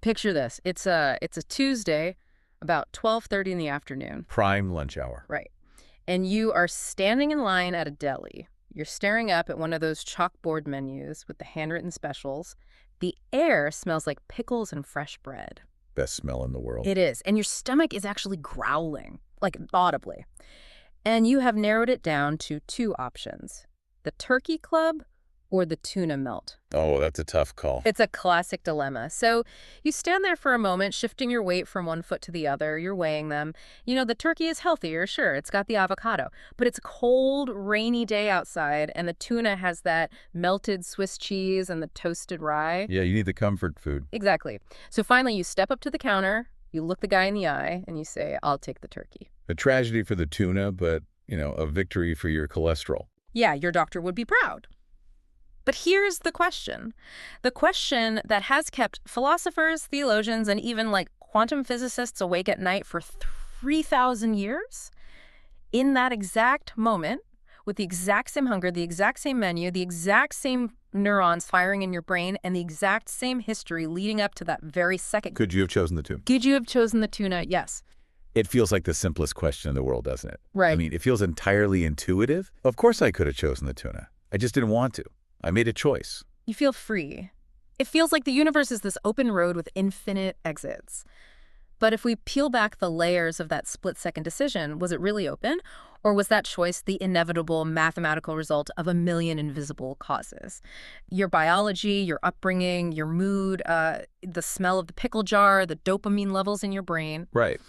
Picture this. It's a Tuesday, about 12:30 in the afternoon. Prime lunch hour. Right. And you are standing in line at a deli. You're staring up at one of those chalkboard menus with the handwritten specials. The air smells like pickles and fresh bread. Best smell in the world. It is. And your stomach is actually growling, like audibly. And you have narrowed it down to two options: the turkey club or the tuna melt. Oh, that's a tough call. It's a classic dilemma. So you stand there for a moment, shifting your weight from one foot to the other. You're weighing them. You know, the turkey is healthier, sure. It's got the avocado. But it's a cold, rainy day outside, and the tuna has that melted Swiss cheese and the toasted rye. Yeah, you need the comfort food. Exactly. So finally, you step up to the counter, you look the guy in the eye, and you say, "I'll take the turkey." A tragedy for the tuna, but, a victory for your cholesterol. Yeah, your doctor would be proud. But here's the question that has kept philosophers, theologians, and even quantum physicists awake at night for 3,000 years. In that exact moment, with the exact same hunger, the exact same menu, the exact same neurons firing in your brain, and the exact same history leading up to that very second. Could you have chosen the tuna? Could you have chosen the tuna? Yes. It feels like the simplest question in the world, doesn't it? Right. I mean, it feels entirely intuitive. Of course I could have chosen the tuna. I just didn't want to. I made a choice. You feel free. It feels like the universe is this open road with infinite exits. But if we peel back the layers of that split-second decision, was it really open? Or was that choice the inevitable mathematical result of a million invisible causes? Your biology, your upbringing, your mood, the smell of the pickle jar, the dopamine levels in your brain. Right.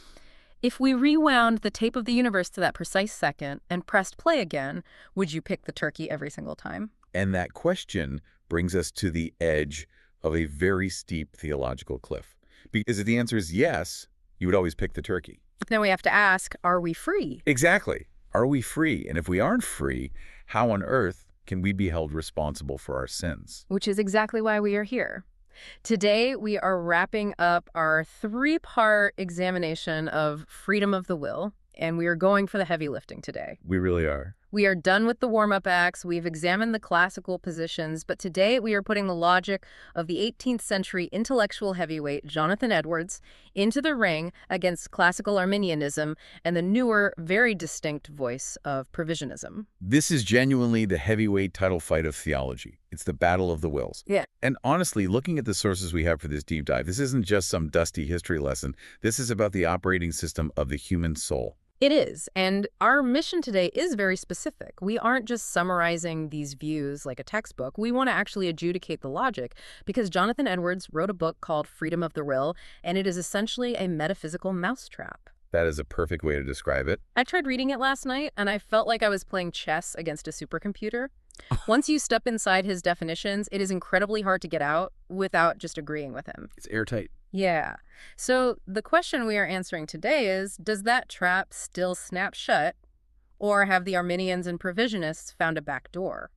If we rewound the tape of the universe to that precise second and pressed play again, would you pick the turkey every single time? And that question brings us to the edge of a very steep theological cliff. Because if the answer is yes, you would always pick the turkey. Then we have to ask, are we free? Exactly. Are we free? And if we aren't free, how on earth can we be held responsible for our sins? Which is exactly why we are here. Today, we are wrapping up our 3-part examination of freedom of the will, and we are going for the heavy lifting today. We really are. We are done with the warm-up acts. We've examined the classical positions, but today we are putting the logic of the 18th century intellectual heavyweight Jonathan Edwards into the ring against classical Arminianism and the newer, very distinct voice of Provisionism. This is genuinely the heavyweight title fight of theology. It's the battle of the wills. Yeah. And honestly, looking at the sources we have for this deep dive, this isn't just some dusty history lesson. This is about the operating system of the human soul. It is, and our mission today is very specific. We aren't just summarizing these views like a textbook. We want to actually adjudicate the logic because Jonathan Edwards wrote a book called Freedom of the Will, and it is essentially a metaphysical mousetrap. That is a perfect way to describe it. I tried reading it last night, and I felt like I was playing chess against a supercomputer. Once you step inside his definitions, it is incredibly hard to get out without just agreeing with him. It's airtight. Yeah. So the question we are answering today is, does that trap still snap shut, or have the Arminians and Provisionists found a back door?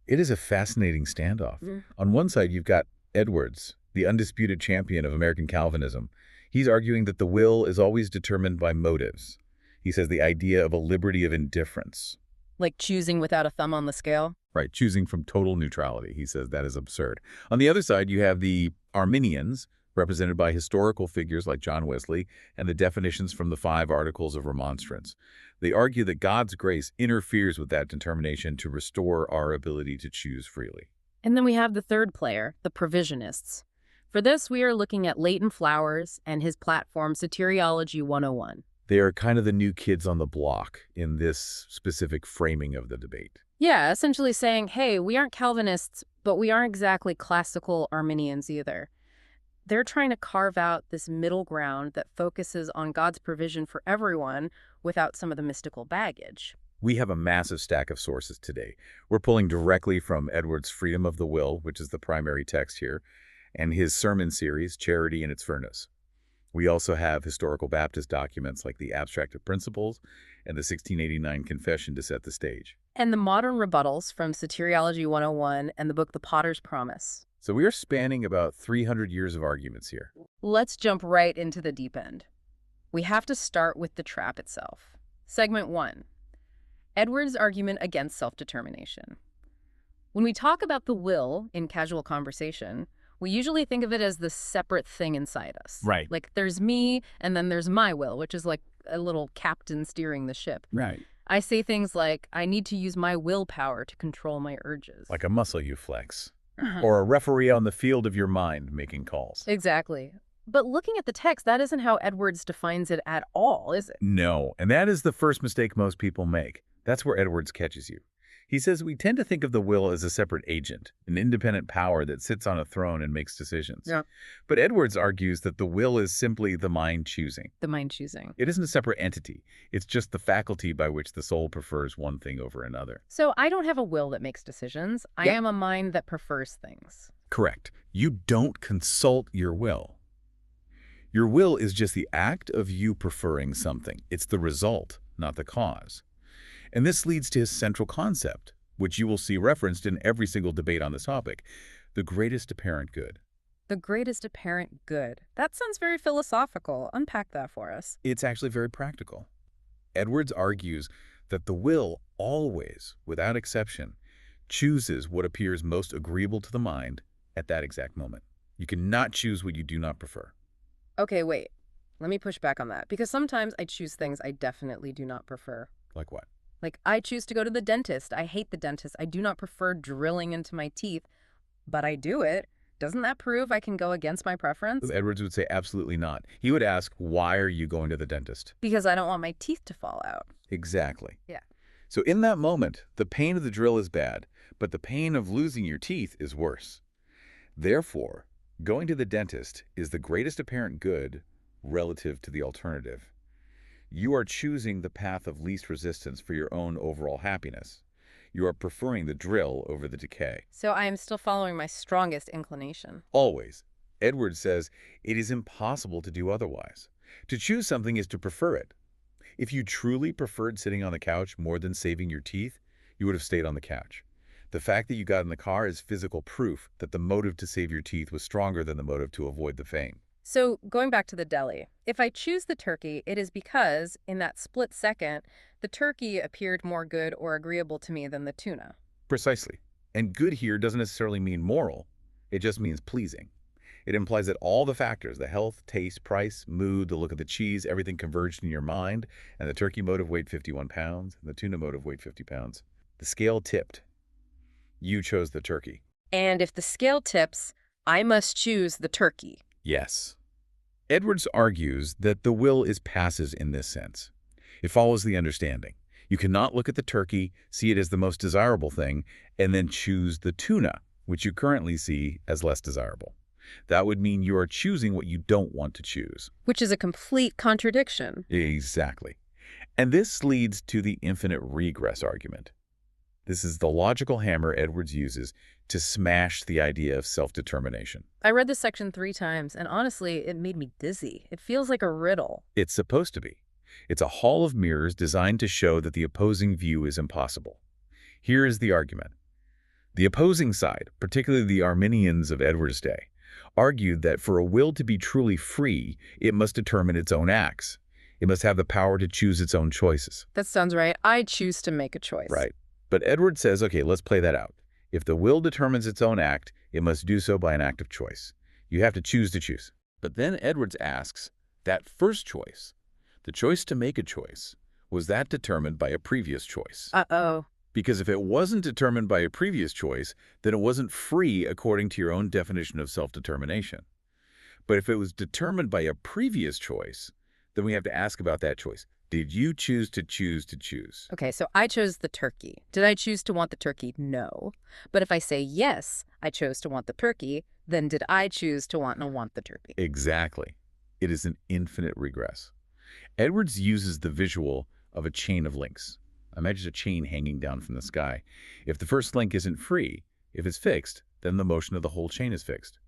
It is a fascinating standoff. On one side, you've got Edwards, the undisputed champion of American Calvinism. He's arguing that the will is always determined by motives. He says the idea of a liberty of indifference. Like choosing without a thumb on the scale? Right, choosing from total neutrality. He says that is absurd. On the other side, you have the Arminians, represented by historical figures like John Wesley and the definitions from the 5 Articles of Remonstrance. They argue that God's grace interferes with that determination to restore our ability to choose freely. And then we have the third player, the Provisionists. For this, we are looking at Leighton Flowers and his platform, Soteriology 101. They are kind of the new kids on the block in this specific framing of the debate. Yeah, essentially saying, hey, we aren't Calvinists, but we aren't exactly classical Arminians either. They're trying to carve out this middle ground that focuses on God's provision for everyone without some of the mystical baggage. We have a massive stack of sources today. We're pulling directly from Edwards' Freedom of the Will, which is the primary text here, and his sermon series, Charity in its Furnace. We also have historical Baptist documents like the Abstract of Principles and the 1689 Confession to set the stage. And the modern rebuttals from Soteriology 101 and the book The Potter's Promise. So we are spanning about 300 years of arguments here. Let's jump right into the deep end. We have to start with the trap itself. Segment 1. Edwards' argument against self-determination. When we talk about the will in casual conversation, We usually think of it as the separate thing inside us. Right. Like there's me, and then there's my will, which is like a little captain steering the ship. Right. I say things like, I need to use my willpower to control my urges. Like a muscle you flex. Or a referee on the field of your mind making calls. Exactly. But looking at the text, that isn't how Edwards defines it at all, is it? No, and that is the first mistake most people make. That's where Edwards catches you. He says we tend to think of the will as a separate agent, an independent power that sits on a throne and makes decisions. Yeah. But Edwards argues that the will is simply the mind choosing. The mind choosing. It isn't a separate entity. It's just the faculty by which the soul prefers one thing over another. So I don't have a will that makes decisions. I am a mind that prefers things. Correct. You don't consult your will. Your will is just the act of you preferring something. It's the result, not the cause. And this leads to his central concept, which you will see referenced in every single debate on this topic, the greatest apparent good. The greatest apparent good. That sounds very philosophical. Unpack that for us. It's actually very practical. Edwards argues that the will always, without exception, chooses what appears most agreeable to the mind at that exact moment. You cannot choose what you do not prefer. Okay, wait. Let me push back on that, because sometimes I choose things I definitely do not prefer. Like what? Like, I choose to go to the dentist. I hate the dentist. I do not prefer drilling into my teeth, but I do it. Doesn't that prove I can go against my preference? Edwards would say absolutely not. He would ask, why are you going to the dentist? Because I don't want my teeth to fall out. Exactly. Yeah. So in that moment, the pain of the drill is bad, but the pain of losing your teeth is worse. Therefore, going to the dentist is the greatest apparent good relative to the alternative. You are choosing the path of least resistance for your own overall happiness. You are preferring the drill over the decay. So I am still following my strongest inclination. Always. Edwards says it is impossible to do otherwise. To choose something is to prefer it. If you truly preferred sitting on the couch more than saving your teeth, you would have stayed on the couch. The fact that you got in the car is physical proof that the motive to save your teeth was stronger than the motive to avoid the pain. So going back to the deli, if I choose the turkey, it is because, in that split second, the turkey appeared more good or agreeable to me than the tuna. Precisely. And good here doesn't necessarily mean moral. It just means pleasing. It implies that all the factors, the health, taste, price, mood, the look of the cheese, everything converged in your mind, and the turkey motive weighed 51 pounds, and the tuna motive weighed 50 pounds. The scale tipped. You chose the turkey. And if the scale tips, I must choose the turkey. Yes. Edwards argues that the will is passive in this sense. It follows the understanding. You cannot look at the turkey, see it as the most desirable thing, and then choose the tuna, which you currently see as less desirable. That would mean you are choosing what you don't want to choose. Which is a complete contradiction. Exactly. And this leads to the infinite regress argument. This is the logical hammer Edwards uses to smash the idea of self-determination. I read this section 3 times, and honestly, it made me dizzy. It feels like a riddle. It's supposed to be. It's a hall of mirrors designed to show that the opposing view is impossible. Here is the argument. The opposing side, particularly the Arminians of Edwards' day, argued that for a will to be truly free, it must determine its own acts. It must have the power to choose its own choices. That sounds right. I choose to make a choice. Right. But Edwards says, okay, let's play that out. If the will determines its own act, it must do so by an act of choice. You have to choose. But then Edwards asks, that first choice, the choice to make a choice, was that determined by a previous choice? Uh-oh. Because if it wasn't determined by a previous choice, then it wasn't free according to your own definition of self-determination. But if it was determined by a previous choice, then we have to ask about that choice. Did you choose to choose? Okay, so I chose the turkey. Did I choose to want the turkey? No. But if I say yes, I chose to want the turkey, then did I choose to want the turkey? Exactly. It is an infinite regress. Edwards uses the visual of a chain of links. Imagine a chain hanging down from the sky. If the first link isn't free, if it's fixed, then the motion of the whole chain is fixed.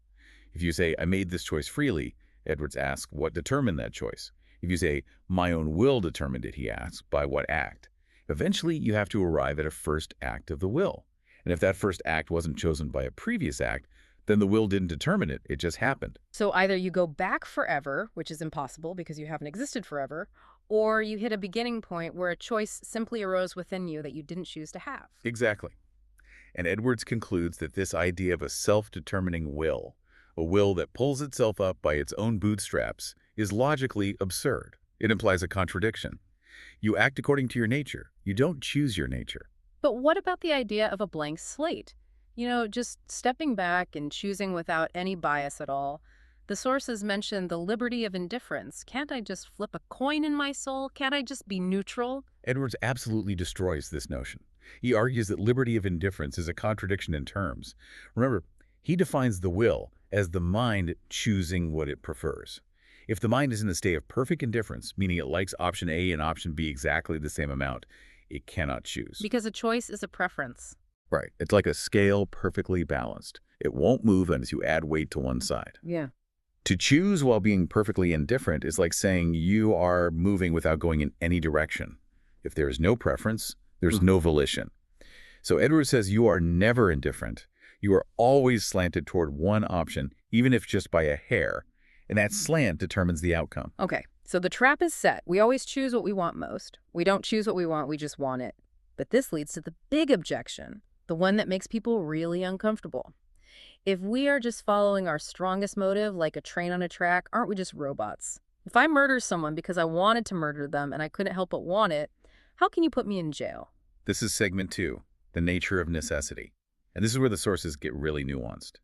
If you say, I made this choice freely, Edwards asks, what determined that choice? If you say, my own will determined it, he asks, by what act? Eventually, you have to arrive at a first act of the will. And if that first act wasn't chosen by a previous act, then the will didn't determine it, it just happened. So either you go back forever, which is impossible because you haven't existed forever, or you hit a beginning point where a choice simply arose within you that you didn't choose to have. Exactly. And Edwards concludes that this idea of a self-determining will, A will that pulls itself up by its own bootstraps is logically absurd. It implies a contradiction. You act according to your nature. You don't choose your nature. But what about the idea of a blank slate? Just stepping back and choosing without any bias at all. The sources mention the liberty of indifference. Can't I just flip a coin in my soul? Can't I just be neutral? Edwards absolutely destroys this notion. He argues that liberty of indifference is a contradiction in terms. Remember, he defines the will as the mind choosing what it prefers. If the mind is in a state of perfect indifference, meaning it likes option A and option B exactly the same amount, it cannot choose. Because a choice is a preference. Right. It's like a scale perfectly balanced. It won't move unless you add weight to one side. Yeah. To choose while being perfectly indifferent is like saying you are moving without going in any direction. If there is no preference, there's no volition. So Edwards says you are never indifferent. You are always slanted toward one option, even if just by a hair. And that slant determines the outcome. Okay, so the trap is set. We always choose what we want most. We don't choose what we want, we just want it. But this leads to the big objection, the one that makes people really uncomfortable. If we are just following our strongest motive, like a train on a track, aren't we just robots? If I murder someone because I wanted to murder them and I couldn't help but want it, how can you put me in jail? This is segment 2, the nature of necessity. And this is where the sources get really nuanced.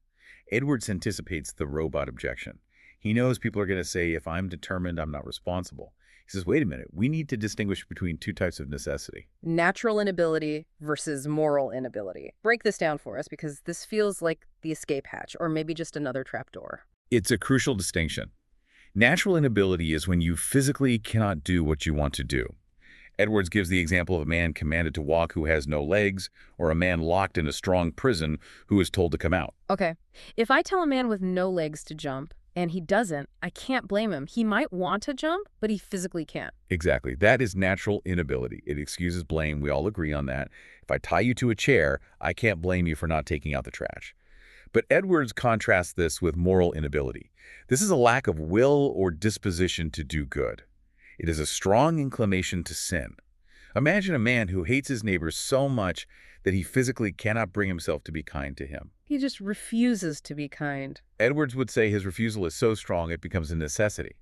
Edwards anticipates the robot objection. He knows people are going to say, if I'm determined, I'm not responsible. He says, wait a minute, we need to distinguish between two types of necessity. Natural inability versus moral inability. Break this down for us because this feels like the escape hatch or maybe just another trapdoor. It's a crucial distinction. Natural inability is when you physically cannot do what you want to do. Edwards gives the example of a man commanded to walk who has no legs, or a man locked in a strong prison who is told to come out. Okay, if I tell a man with no legs to jump, and he doesn't, I can't blame him. He might want to jump, but he physically can't. Exactly. That is natural inability. It excuses blame. We all agree on that. If I tie you to a chair, I can't blame you for not taking out the trash. But Edwards contrasts this with moral inability. This is a lack of will or disposition to do good. It is a strong inclination to sin. Imagine a man who hates his neighbor so much that he physically cannot bring himself to be kind to him. He just refuses to be kind. Edwards would say his refusal is so strong it becomes a necessity.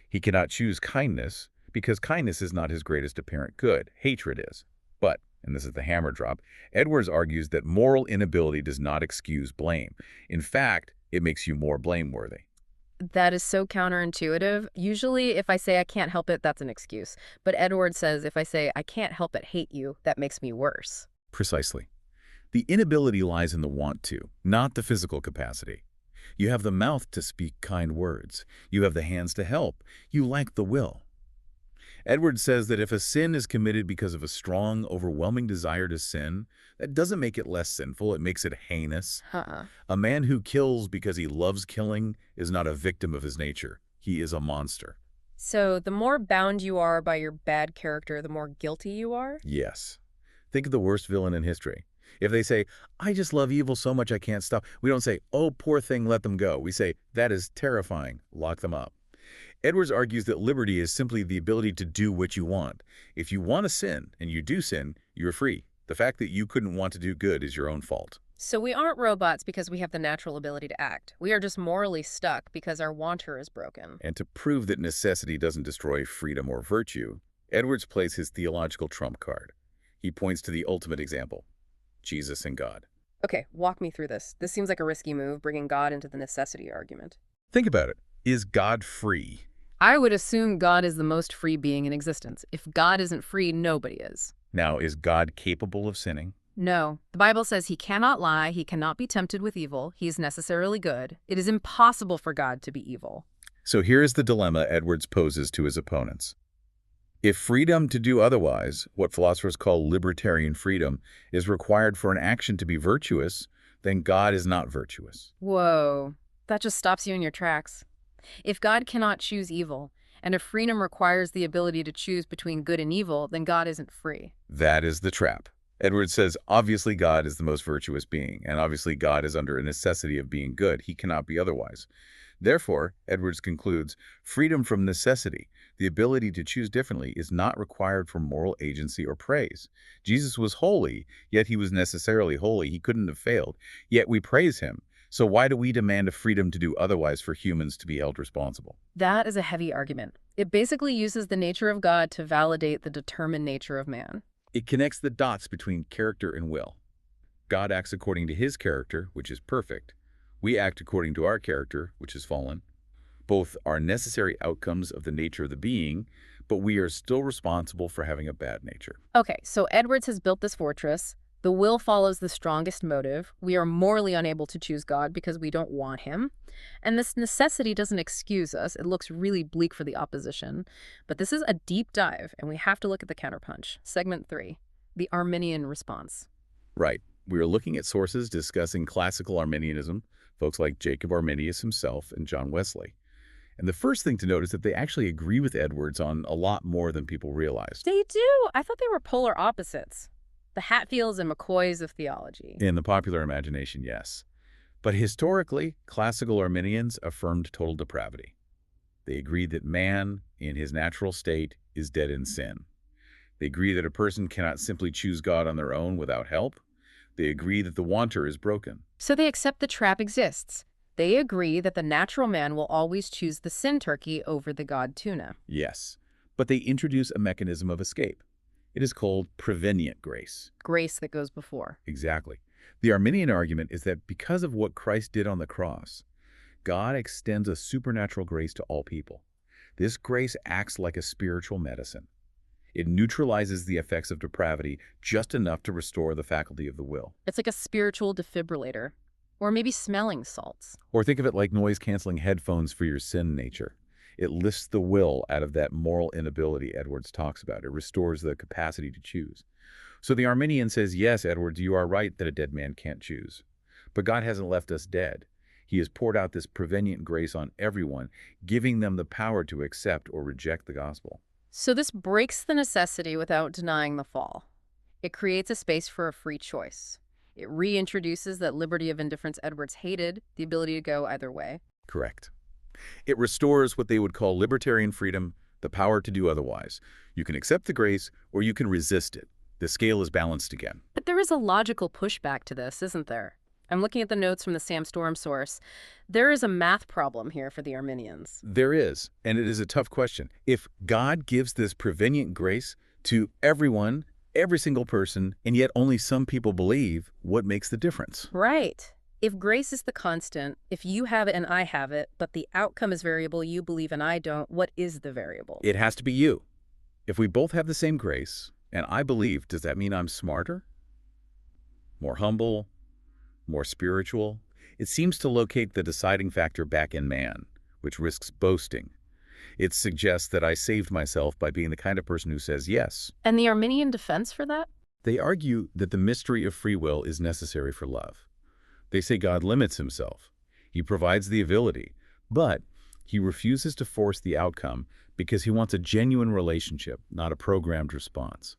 He cannot choose kindness because kindness is not his greatest apparent good. Hatred is. But, and this is the hammer drop, Edwards argues that moral inability does not excuse blame. In fact, it makes you more blameworthy. That is so counterintuitive. Usually, if I say I can't help it, that's an excuse. But Edwards says if I say I can't help but hate you, that makes me worse. Precisely. The inability lies in the want to, not the physical capacity. You have the mouth to speak kind words. You have the hands to help. You lack the will. Edwards says that if a sin is committed because of a strong, overwhelming desire to sin, that doesn't make it less sinful. It makes it heinous. A man who kills because he loves killing is not a victim of his nature. He is a monster. So the more bound you are by your bad character, the more guilty you are? Yes. Think of the worst villain in history. If they say, I just love evil so much I can't stop, we don't say, oh, poor thing, let them go. We say, that is terrifying. Lock them up. Edwards argues that liberty is simply the ability to do what you want. If you want to sin, and you do sin, you're free. The fact that you couldn't want to do good is your own fault. So we aren't robots because we have the natural ability to act. We are just morally stuck because our wanter is broken. And to prove that necessity doesn't destroy freedom or virtue, Edwards plays his theological trump card. He points to the ultimate example, Jesus and God. Okay, walk me through this. This seems like a risky move, bringing God into the necessity argument. Think about it. Is God free? I would assume God is the most free being in existence. If God isn't free, nobody is. Now, is God capable of sinning? No. The Bible says he cannot lie, he cannot be tempted with evil, he is necessarily good. It is impossible for God to be evil. So here is the dilemma Edwards poses to his opponents. If freedom to do otherwise, what philosophers call libertarian freedom, is required for an action to be virtuous, then God is not virtuous. Whoa, that just stops you in your tracks. If God cannot choose evil, and if freedom requires the ability to choose between good and evil, then God isn't free. That is the trap. Edwards says, obviously God is the most virtuous being, and obviously God is under a necessity of being good. He cannot be otherwise. Therefore, Edwards concludes, freedom from necessity, the ability to choose differently, is not required for moral agency or praise. Jesus was holy, yet he was necessarily holy. He couldn't have failed. Yet we praise him. So why do we demand a freedom to do otherwise for humans to be held responsible? That is a heavy argument. It basically uses the nature of God to validate the determined nature of man. It connects the dots between character and will. God acts according to his character, which is perfect. We act according to our character, which is fallen. Both are necessary outcomes of the nature of the being, but we are still responsible for having a bad nature. Okay, so Edwards has built this fortress. The will follows the strongest motive. We are morally unable to choose God because we don't want him. And this necessity doesn't excuse us. It looks really bleak for the opposition. But this is a deep dive, and we have to look at the counterpunch. Segment 3, the Arminian response. Right. We are looking at sources discussing classical Arminianism, folks like Jacob Arminius himself and John Wesley. And the first thing to note is that they actually agree with Edwards on a lot more than people realized. They do. I thought they were polar opposites. The Hatfields and McCoys of theology. In the popular imagination, yes. But historically, classical Arminians affirmed total depravity. They agreed that man, in his natural state, is dead in sin. They agree that a person cannot simply choose God on their own without help. They agree that the wanter is broken. So they accept the trap exists. They agree that the natural man will always choose the sin turkey over the God tuna. Yes, but they introduce a mechanism of escape. It is called prevenient grace. Grace that goes before. Exactly. The Arminian argument is that because of what Christ did on the cross, God extends a supernatural grace to all people. This grace acts like a spiritual medicine. It neutralizes the effects of depravity just enough to restore the faculty of the will. It's like a spiritual defibrillator. Or maybe smelling salts. Or think of it like noise-canceling headphones for your sin nature. It lifts the will out of that moral inability Edwards talks about. It restores the capacity to choose. So the Arminian says, yes, Edwards, you are right that a dead man can't choose. But God hasn't left us dead. He has poured out this prevenient grace on everyone, giving them the power to accept or reject the gospel. So this breaks the necessity without denying the fall. It creates a space for a free choice. It reintroduces that liberty of indifference Edwards hated, the ability to go either way. Correct. It restores what they would call libertarian freedom, the power to do otherwise. You can accept the grace or you can resist it. The scale is balanced again. But there is a logical pushback to this, isn't there? I'm looking at the notes from the Sam Storm source. There is a math problem here for the Arminians. There is, and it is a tough question. If God gives this prevenient grace to everyone, every single person, and yet only some people believe, what makes the difference? Right. If grace is the constant, if you have it and I have it, but the outcome is variable, you believe and I don't, what is the variable? It has to be you. If we both have the same grace, and I believe, does that mean I'm smarter? More humble? More spiritual? It seems to locate the deciding factor back in man, which risks boasting. It suggests that I saved myself by being the kind of person who says yes. And the Arminian defense for that? They argue that the mystery of free will is necessary for love. They say God limits himself. He provides the ability, but he refuses to force the outcome because he wants a genuine relationship, not a programmed response.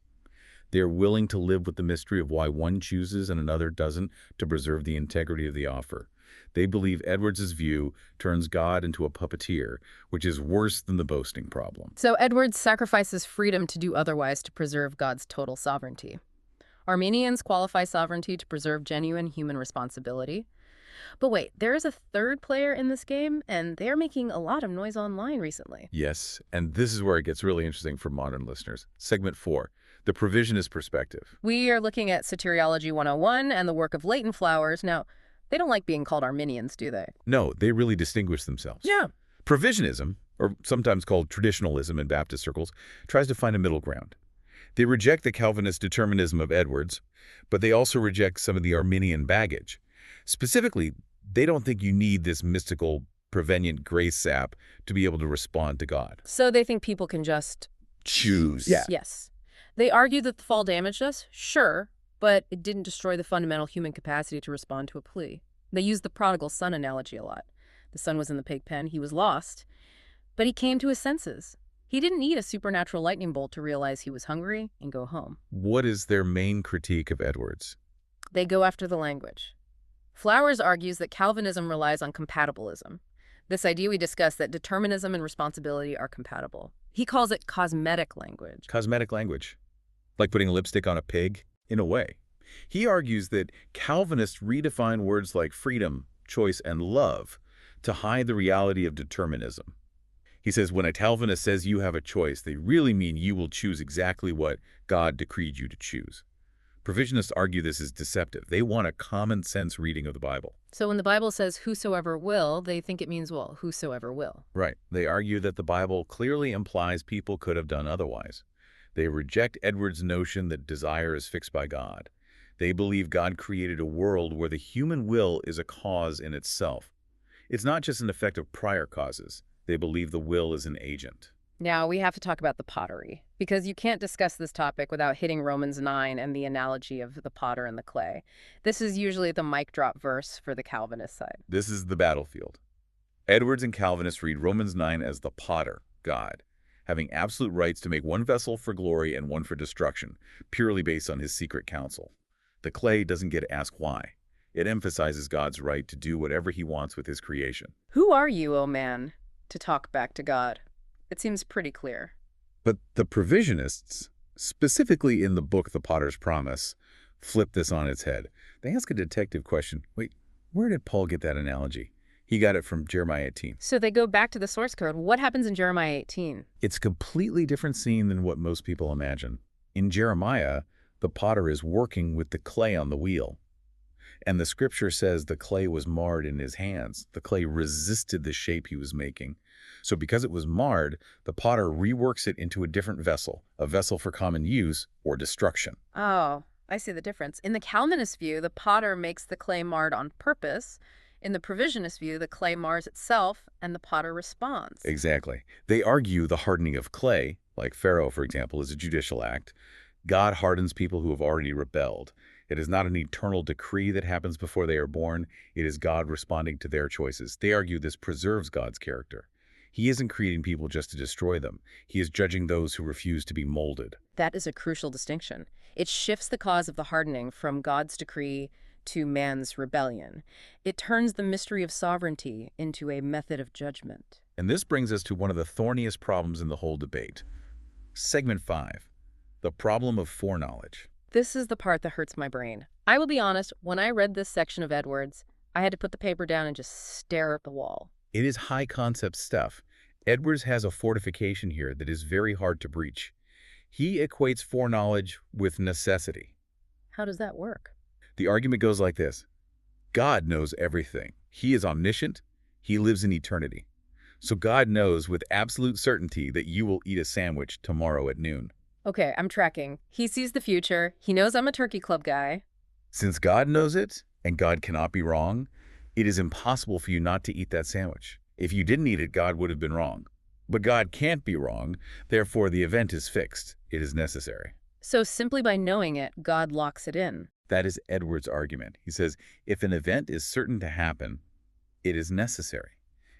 They are willing to live with the mystery of why one chooses and another doesn't to preserve the integrity of the offer. They believe Edwards' view turns God into a puppeteer, which is worse than the boasting problem. So Edwards sacrifices freedom to do otherwise to preserve God's total sovereignty. Arminians qualify sovereignty to preserve genuine human responsibility. But wait, there is a third player in this game, and they're making a lot of noise online recently. Yes, and this is where it gets really interesting for modern listeners. Segment 4, the Provisionist perspective. We are looking at Soteriology 101 and the work of Leighton Flowers. Now, they don't like being called Arminians, do they? No, they really distinguish themselves. Yeah. Provisionism, or sometimes called traditionalism in Baptist circles, tries to find a middle ground. They reject the Calvinist determinism of Edwards, but they also reject some of the Arminian baggage. Specifically, they don't think you need this mystical, prevenient grace sap to be able to respond to God. So they think people can just choose. Yeah. Yes. They argue that the fall damaged us, sure, but it didn't destroy the fundamental human capacity to respond to a plea. They use the prodigal son analogy a lot. The son was in the pig pen, he was lost, but he came to his senses. He didn't need a supernatural lightning bolt to realize he was hungry and go home. What is their main critique of Edwards? They go after the language. Flowers argues that Calvinism relies on compatibilism. This idea we discussed that determinism and responsibility are compatible. He calls it cosmetic language. Cosmetic language. Like putting lipstick on a pig, in a way. He argues that Calvinists redefine words like freedom, choice, and love to hide the reality of determinism. He says when a Calvinist says you have a choice, they really mean you will choose exactly what God decreed you to choose. Provisionists argue this is deceptive. They want a common-sense reading of the Bible. So when the Bible says whosoever will, they think it means, well, whosoever will. Right. They argue that the Bible clearly implies people could have done otherwise. They reject Edwards' notion that desire is fixed by God. They believe God created a world where the human will is a cause in itself. It's not just an effect of prior causes. They believe the will is an agent. Now, we have to talk about the pottery, because you can't discuss this topic without hitting Romans 9 and the analogy of the potter and the clay. This is usually the mic drop verse for the Calvinist side. This is the battlefield. Edwards and Calvinists read Romans 9 as the potter, God, having absolute rights to make one vessel for glory and one for destruction, purely based on his secret counsel. The clay doesn't get to ask why. It emphasizes God's right to do whatever he wants with his creation. Who are you, O man, to talk back to God? It seems pretty clear. But the Provisionists, specifically in the book The Potter's Promise, flip this on its head. They ask a detective question. Wait, where did Paul get that analogy? He got it from Jeremiah 18. So they go back to the source code. What happens in Jeremiah 18? It's a completely different scene than what most people imagine. In Jeremiah, the potter is working with the clay on the wheel. And the scripture says the clay was marred in his hands. The clay resisted the shape he was making. So because it was marred, the potter reworks it into a different vessel, a vessel for common use or destruction. Oh, I see the difference. In the Calvinist view, the potter makes the clay marred on purpose. In the Provisionist view, the clay mars itself and the potter responds. Exactly. They argue the hardening of clay, like Pharaoh, for example, is a judicial act. God hardens people who have already rebelled. It is not an eternal decree that happens before they are born. It is God responding to their choices. They argue this preserves God's character. He isn't creating people just to destroy them. He is judging those who refuse to be molded. That is a crucial distinction. It shifts the cause of the hardening from God's decree to man's rebellion. It turns the mystery of sovereignty into a method of judgment. And this brings us to one of the thorniest problems in the whole debate. Segment 5, the problem of foreknowledge. This is the part that hurts my brain. I will be honest, when I read this section of Edwards, I had to put the paper down and just stare at the wall. It is high-concept stuff. Edwards has a fortification here that is very hard to breach. He equates foreknowledge with necessity. How does that work? The argument goes like this. God knows everything. He is omniscient. He lives in eternity. So God knows with absolute certainty that you will eat a sandwich tomorrow at noon. Okay, I'm tracking. He sees the future. He knows I'm a turkey club guy. Since God knows it, and God cannot be wrong, it is impossible for you not to eat that sandwich. If you didn't eat it, God would have been wrong. But God can't be wrong, therefore the event is fixed. It is necessary. So simply by knowing it, God locks it in. That is Edwards' argument. He says, if an event is certain to happen, it is necessary.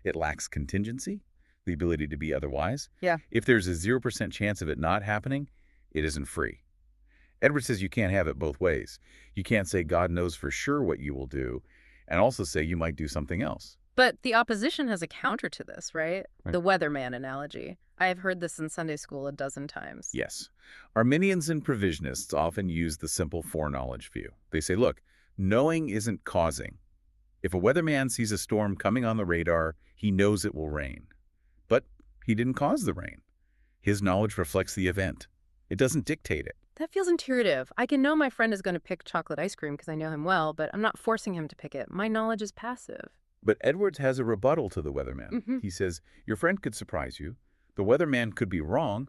It lacks contingency, the ability to be otherwise. Yeah. If there's a 0% chance of it not happening, it isn't free. Edwards says you can't have it both ways. You can't say God knows for sure what you will do, and also say you might do something else. But the opposition has a counter to this, right? Right. The weatherman analogy. I have heard this in Sunday school a dozen times. Yes. Arminians and Provisionists often use the simple foreknowledge view. They say, look, knowing isn't causing. If a weatherman sees a storm coming on the radar, he knows it will rain. But he didn't cause the rain. His knowledge reflects the event. It doesn't dictate it. That feels intuitive. I can know my friend is going to pick chocolate ice cream because I know him well, but I'm not forcing him to pick it. My knowledge is passive. But Edwards has a rebuttal to the weatherman. He says, your friend could surprise you. The weatherman could be wrong,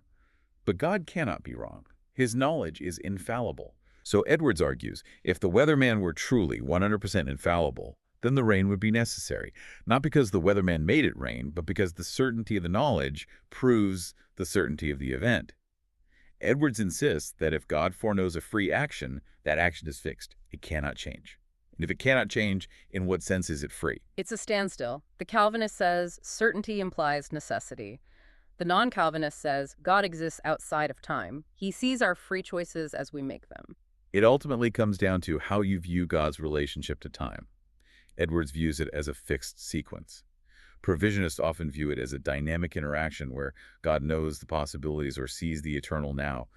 but God cannot be wrong. His knowledge is infallible. So Edwards argues, if the weatherman were truly 100% infallible, then the rain would be necessary. Not because the weatherman made it rain, but because the certainty of the knowledge proves the certainty of the event. Edwards insists that if God foreknows a free action, that action is fixed. It cannot change. And if it cannot change, in what sense is it free? It's a standstill. The Calvinist says certainty implies necessity. The non-Calvinist says God exists outside of time. He sees our free choices as we make them. It ultimately comes down to how you view God's relationship to time. Edwards views it as a fixed sequence. Provisionists often view it as a dynamic interaction where God knows the possibilities or sees the eternal now.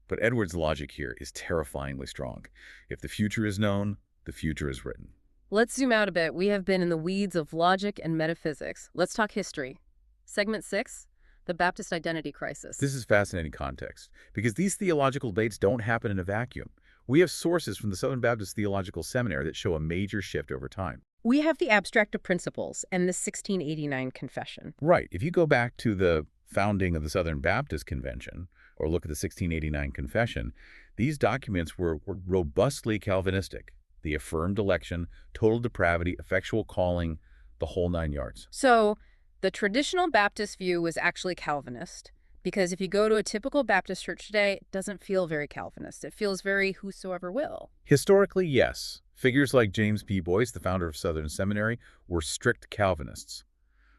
But Edwards' logic here is terrifyingly strong. If the future is known, the future is written. Let's zoom out a bit. We have been in the weeds of logic and metaphysics. Let's talk history. Segment 6, the Baptist identity crisis. This is fascinating context, because these theological debates don't happen in a vacuum. We have sources from the Southern Baptist Theological Seminary that show a major shift over time. We have the Abstract of Principles and the 1689 Confession. Right. If you go back to the founding of the Southern Baptist Convention, or look at the 1689 Confession, these documents were robustly Calvinistic. The affirmed election, total depravity, effectual calling, the whole 9 yards. So the traditional Baptist view was actually Calvinist, because if you go to a typical Baptist church today, it doesn't feel very Calvinist. It feels very whosoever will. Historically, yes. Figures like James P. Boyce, the founder of Southern Seminary, were strict Calvinists.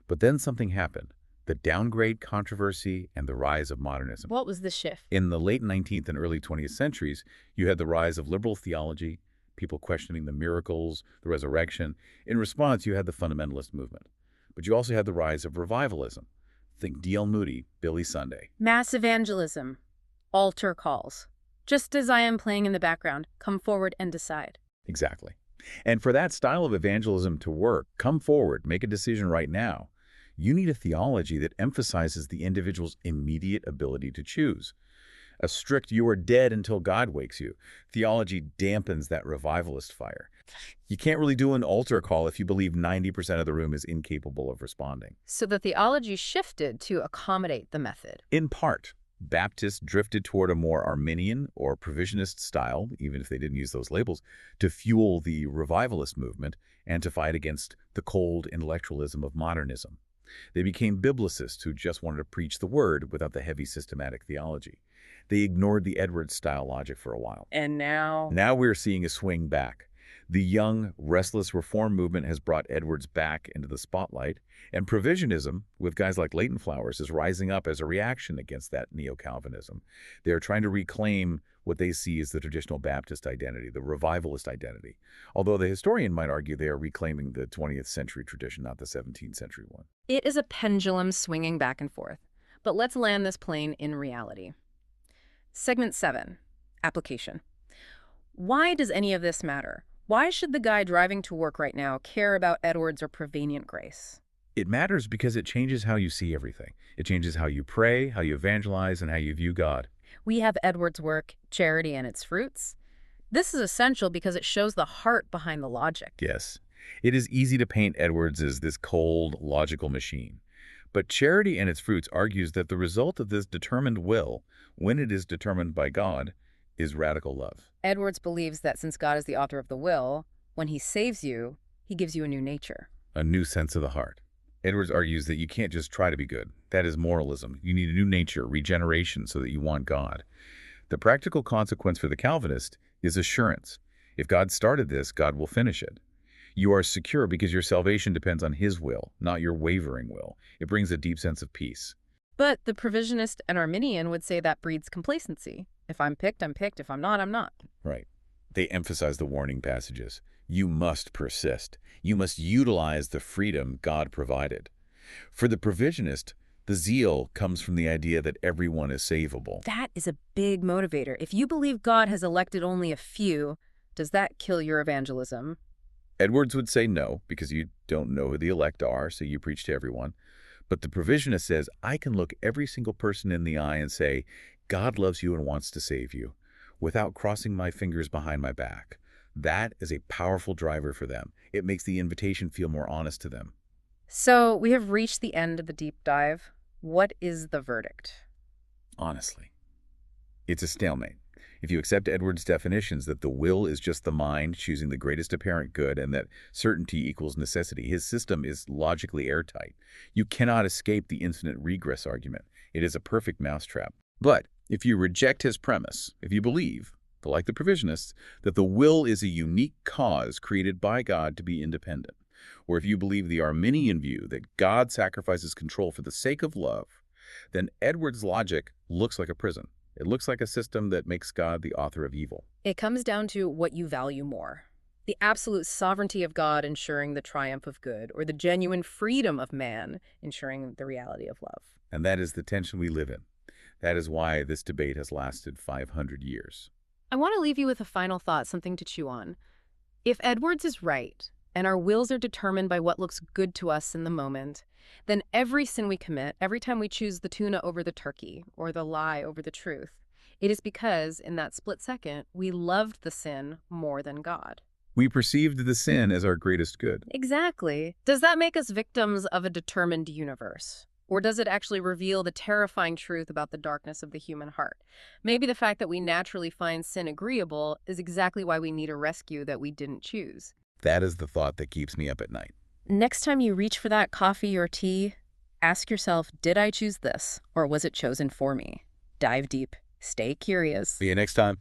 But then something happened. The downgrade controversy and the rise of modernism. What was the shift? In the late 19th and early 20th centuries, you had the rise of liberal theology, people questioning the miracles, the resurrection. In response, you had the fundamentalist movement. But you also had the rise of revivalism. Think D.L. Moody, Billy Sunday. Mass evangelism, altar calls. Just as I am playing in the background, come forward and decide. Exactly. And for that style of evangelism to work, come forward, make a decision right now. You need a theology that emphasizes the individual's immediate ability to choose. A strict "you are dead until God wakes you" theology dampens that revivalist fire. You can't really do an altar call if you believe 90% of the room is incapable of responding. So the theology shifted to accommodate the method. In part, Baptists drifted toward a more Arminian or Provisionist style, even if they didn't use those labels, to fuel the revivalist movement and to fight against the cold intellectualism of modernism. They became biblicists who just wanted to preach the word without the heavy systematic theology. They ignored the Edwards-style logic for a while. And now? Now we're seeing a swing back. The young, restless reform movement has brought Edwards back into the spotlight, and Provisionism, with guys like Leighton Flowers, is rising up as a reaction against that neo-Calvinism. They're trying to reclaim what they see as the traditional Baptist identity, the revivalist identity, although the historian might argue they are reclaiming the 20th century tradition, not the 17th century one. It is a pendulum swinging back and forth. But let's land this plane in reality. Segment 7, application. Why does any of this matter? Why should the guy driving to work right now care about Edwards or prevenient grace? It matters because it changes how you see everything. It changes how you pray, how you evangelize, and how you view God. We have Edwards' work, Charity and Its Fruits. This is essential because it shows the heart behind the logic. Yes. It is easy to paint Edwards as this cold, logical machine. But Charity and Its Fruits argues that the result of this determined will, when it is determined by God, is radical love. Edwards believes that since God is the author of the will, when he saves you, he gives you a new nature. A new sense of the heart. Edwards argues that you can't just try to be good. That is moralism. You need a new nature, regeneration, so that you want God. The practical consequence for the Calvinist is assurance. If God started this, God will finish it. You are secure because your salvation depends on his will, not your wavering will. It brings a deep sense of peace. But the Provisionist and Arminian would say that breeds complacency. If I'm picked, I'm picked. If I'm not, I'm not. Right. They emphasize the warning passages. You must persist. You must utilize the freedom God provided. For the Provisionist, the zeal comes from the idea that everyone is savable. That is a big motivator. If you believe God has elected only a few, does that kill your evangelism? Edwards would say no, because you don't know who the elect are, so you preach to everyone. But the Provisionist says, I can look every single person in the eye and say, God loves you and wants to save you, without crossing my fingers behind my back. That is a powerful driver for them. It makes the invitation feel more honest to them. So we have reached the end of the deep dive. What is the verdict? Honestly, it's a stalemate. If you accept Edwards' definitions that the will is just the mind choosing the greatest apparent good and that certainty equals necessity, his system is logically airtight. You cannot escape the infinite regress argument. It is a perfect mousetrap. But if you reject his premise, if you believe, like the Provisionists, that the will is a unique cause created by God to be independent, or if you believe the Arminian view that God sacrifices control for the sake of love, then Edwards' logic looks like a prison. It looks like a system that makes God the author of evil. It comes down to what you value more. The absolute sovereignty of God ensuring the triumph of good, or the genuine freedom of man ensuring the reality of love. And that is the tension we live in. That is why this debate has lasted 500 years. I want to leave you with a final thought, something to chew on. If Edwards is right, and our wills are determined by what looks good to us in the moment, then every sin we commit, every time we choose the tuna over the turkey or the lie over the truth, it is because, in that split second, we loved the sin more than God. We perceived the sin as our greatest good. Exactly. Does that make us victims of a determined universe? Or does it actually reveal the terrifying truth about the darkness of the human heart? Maybe the fact that we naturally find sin agreeable is exactly why we need a rescue that we didn't choose. That is the thought that keeps me up at night. Next time you reach for that coffee or tea, ask yourself, did I choose this, or was it chosen for me? Dive deep. Stay curious. See you next time.